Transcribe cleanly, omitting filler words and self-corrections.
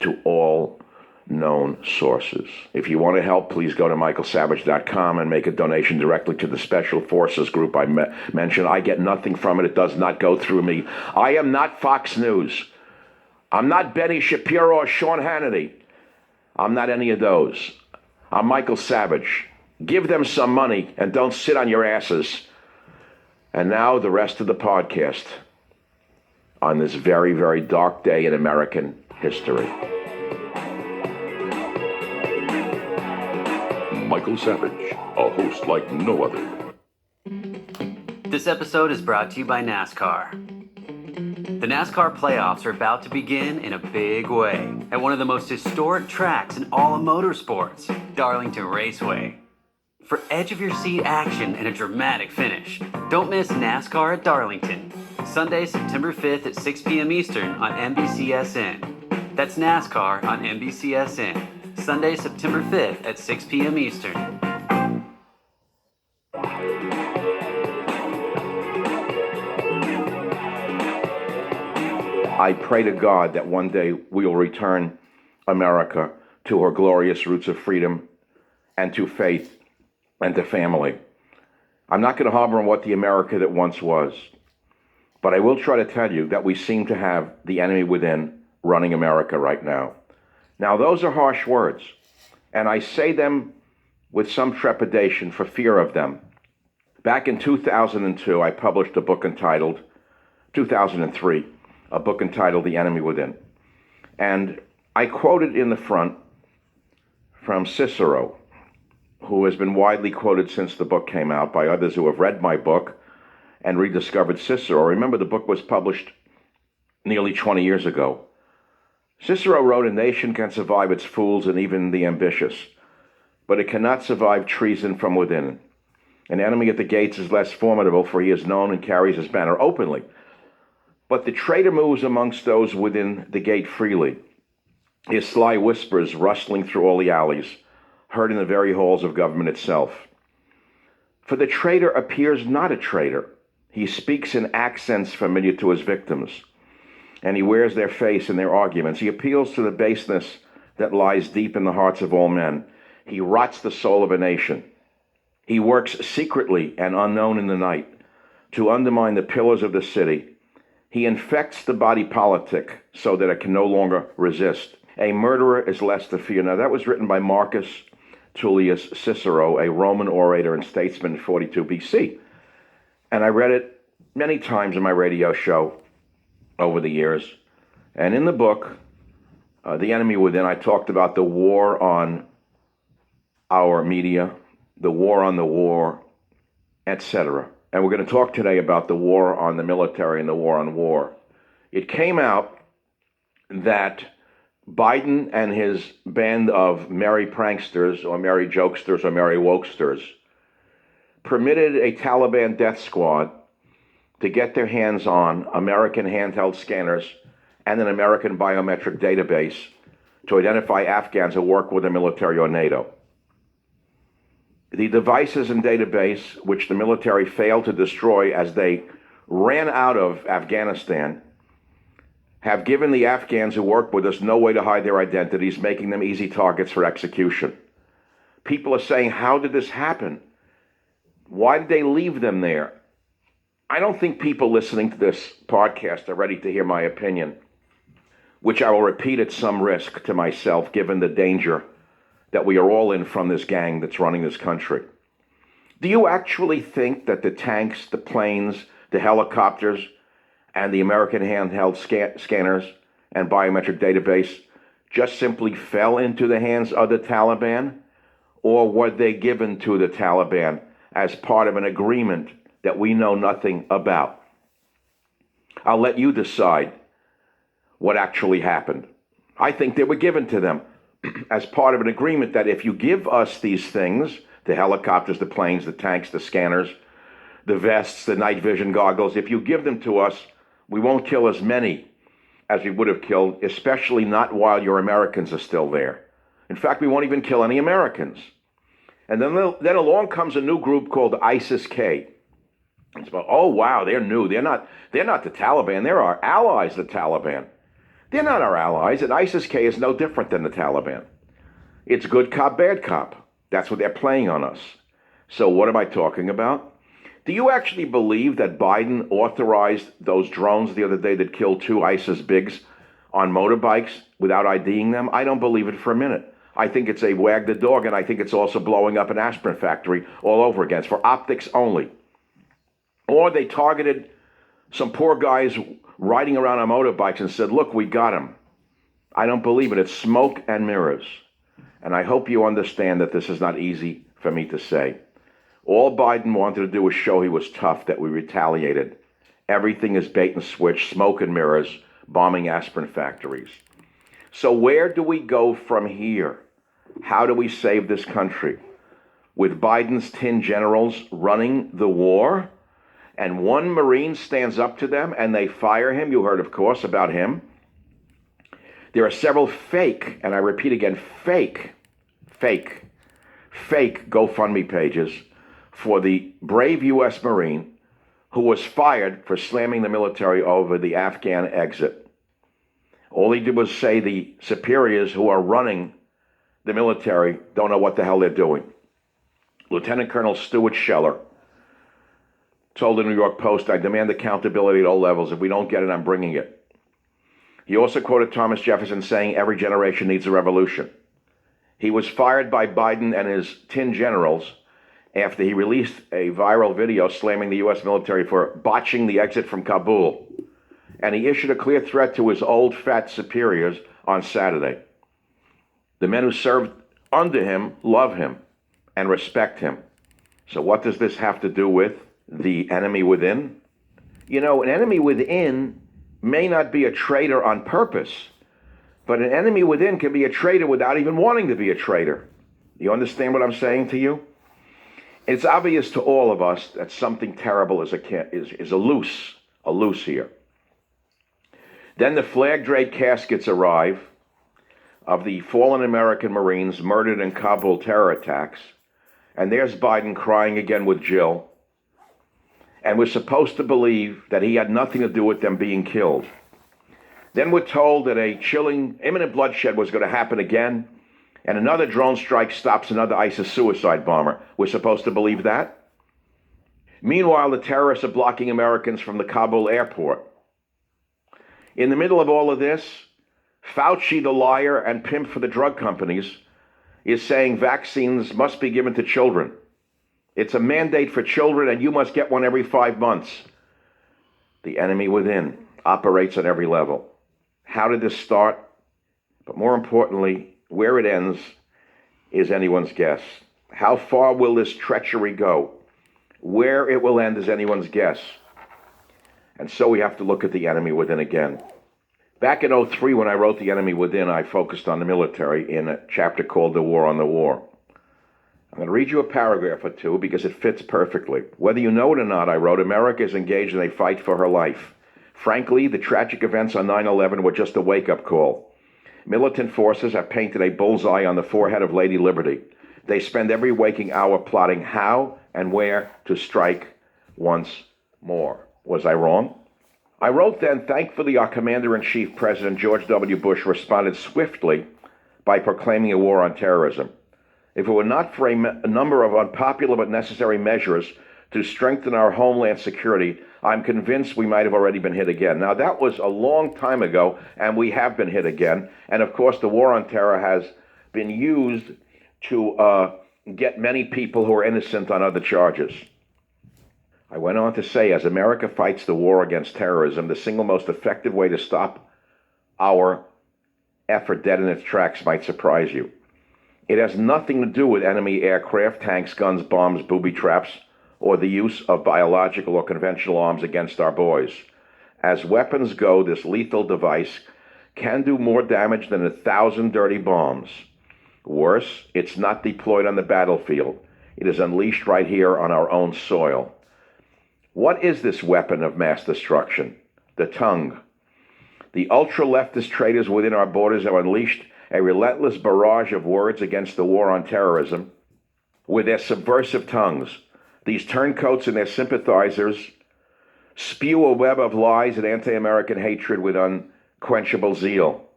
to all known sources. If you want to help, please go to michaelsavage.com and make a donation directly to the Special Forces group I mentioned. I get nothing from it. It does not go through me. I am not Fox News. I'm not Benny Shapiro or Sean Hannity. I'm not any of those. I'm Michael Savage. Give them some money and don't sit on your asses. And now the rest of the podcast on this very, very dark day in American history. Michael Savage, a host like no other. This episode is brought to you by NASCAR. The NASCAR playoffs are about to begin in a big way at one of the most historic tracks in all of motorsports, Darlington Raceway. For edge-of-your-seat action and a dramatic finish, don't miss NASCAR at Darlington, Sunday, September 5th at 6 p.m. Eastern on NBCSN. That's NASCAR on NBCSN, Sunday, September 5th at 6 p.m. Eastern. I pray to God that one day we will return America to her glorious roots of freedom and to faith and to family. I'm not going to harbor on what the America that once was, but I will try to tell you that we seem to have the enemy within running America right now. Now, those are harsh words, and I say them with some trepidation for fear of them. Back in 2002, I published a book entitled, 2003, a book entitled The Enemy Within. And I quoted in the front from Cicero, who has been widely quoted since the book came out by others who have read my book and rediscovered Cicero. Remember, the book was published nearly 20 years ago. Cicero wrote, "A nation can survive its fools and even the ambitious, but it cannot survive treason from within. An enemy at the gates is less formidable, for he is known and carries his banner openly. But the traitor moves amongst those within the gate freely, his sly whispers rustling through all the alleys, heard in the very halls of government itself. For the traitor appears not a traitor. He speaks in accents familiar to his victims, and he wears their face in their arguments. He appeals to the baseness that lies deep in the hearts of all men. He rots the soul of a nation. He works secretly and unknown in the night to undermine the pillars of the city. He infects the body politic so that it can no longer resist. A murderer is less to fear." Now, that was written by Marcus Tullius Cicero, a Roman orator and statesman in 42 BC. And I read it many times in my radio show over the years. And in the book, The Enemy Within, I talked about the war on our media, the war on the war, etc. And we're going to talk today about the war on the military and the war on war. It came out that Biden and his band of merry pranksters or merry jokesters or merry wokesters permitted a Taliban death squad to get their hands on American handheld scanners and an American biometric database to identify Afghans who work with the military or NATO. The devices and database, which the military failed to destroy as they ran out of Afghanistan, have given the Afghans who work with us no way to hide their identities, making them easy targets for execution. People are saying, how did this happen? Why did they leave them there? I don't think people listening to this podcast are ready to hear my opinion, which I will repeat at some risk to myself, given the danger that we are all in from this gang that's running this country. Do you actually think that the tanks, the planes, the helicopters, and the American handheld scanners and biometric database just simply fell into the hands of the Taliban? Or were they given to the Taliban as part of an agreement that we know nothing about? I'll let you decide what actually happened. I think they were given to them as part of an agreement that if you give us these things, the helicopters, the planes, the tanks, the scanners, the vests, the night vision goggles, if you give them to us, we won't kill as many as we would have killed, especially not while your Americans are still there. In fact, we won't even kill any Americans. And then along comes a new group called ISIS-K. It's about, oh wow, they're new. They're not the Taliban. They're our allies, the Taliban. They're not our allies, and ISIS-K is no different than the Taliban. It's good cop, bad cop. That's what they're playing on us. So what am I talking about? Do you actually believe that Biden authorized those drones the other day that killed 2 ISIS bigs on motorbikes without IDing them? I don't believe it for a minute. I think it's a wag the dog, and I think it's also blowing up an aspirin factory all over again. It's for optics only. Or they targeted some poor guys riding around on motorbikes and said, look, we got him. I don't believe it. It's smoke and mirrors. And I hope you understand that this is not easy for me to say. All Biden wanted to do was show he was tough, that we retaliated. Everything is bait and switch, smoke and mirrors, bombing aspirin factories. So where do we go from here? How do we save this country? With Biden's 10 generals running the war, and one Marine stands up to them and they fire him. You heard, of course, about him. There are several fake, and I repeat again, fake GoFundMe pages for the brave U.S. Marine who was fired for slamming the military over the Afghan exit. All he did was say the superiors who are running the military don't know what the hell they're doing. Lieutenant Colonel Stuart Scheller told the New York Post, I demand accountability at all levels. If we don't get it, I'm bringing it. He also quoted Thomas Jefferson saying every generation needs a revolution. He was fired by Biden and his 10 generals after he released a viral video slamming the U.S. military for botching the exit from Kabul. And he issued a clear threat to his old fat superiors on Saturday. The men who served under him love him and respect him. So what does this have to do with the enemy within? You know, an enemy within may not be a traitor on purpose, but an enemy within can be a traitor without even wanting to be a traitor. You understand what I'm saying to you? It's obvious to all of us that something terrible is a loose here. Then the flag-draped caskets arrive of the fallen American Marines murdered in Kabul terror attacks, and there's Biden crying again with Jill, and we're supposed to believe that he had nothing to do with them being killed. Then we're told that a chilling, imminent bloodshed was going to happen again, and another drone strike stops another ISIS suicide bomber. We're supposed to believe that? Meanwhile, the terrorists are blocking Americans from the Kabul airport. In the middle of all of this, Fauci, the liar and pimp for the drug companies, is saying vaccines must be given to children. It's a mandate for children, and you must get one every 5 months. The enemy within operates on every level. How did this start? But more importantly, where it ends is anyone's guess. How far will this treachery go? Where it will end is anyone's guess. And so we have to look at the enemy within again. Back in '03, when I wrote The Enemy Within, I focused on the military in a chapter called The War on the War. I'm going to read you a paragraph or two because it fits perfectly. Whether you know it or not, I wrote, America is engaged in a fight for her life. Frankly, the tragic events on 9/11 were just a wake-up call. Militant forces have painted a bullseye on the forehead of Lady Liberty. They spend every waking hour plotting how and where to strike once more. Was I wrong? I wrote then, thankfully our Commander-in-Chief, President George W. Bush, responded swiftly by proclaiming a war on terrorism. If it were not for a number of unpopular but necessary measures to strengthen our homeland security, I'm convinced we might have already been hit again. Now, that was a long time ago, and we have been hit again. And of course, the war on terror has been used to get many people who are innocent on other charges. I went on to say, as America fights the war against terrorism, the single most effective way to stop our effort dead in its tracks might surprise you. It has nothing to do with enemy aircraft, tanks, guns, bombs, booby traps, or the use of biological or conventional arms against our boys. As weapons go, this lethal device can do more damage than 1,000 dirty bombs. Worse, it's not deployed on the battlefield. It is unleashed right here on our own soil. What is this weapon of mass destruction? The tongue. The ultra-leftist traitors within our borders have unleashed a relentless barrage of words against the war on terrorism with their subversive tongues. These turncoats and their sympathizers spew a web of lies and anti-American hatred with quenchable zeal,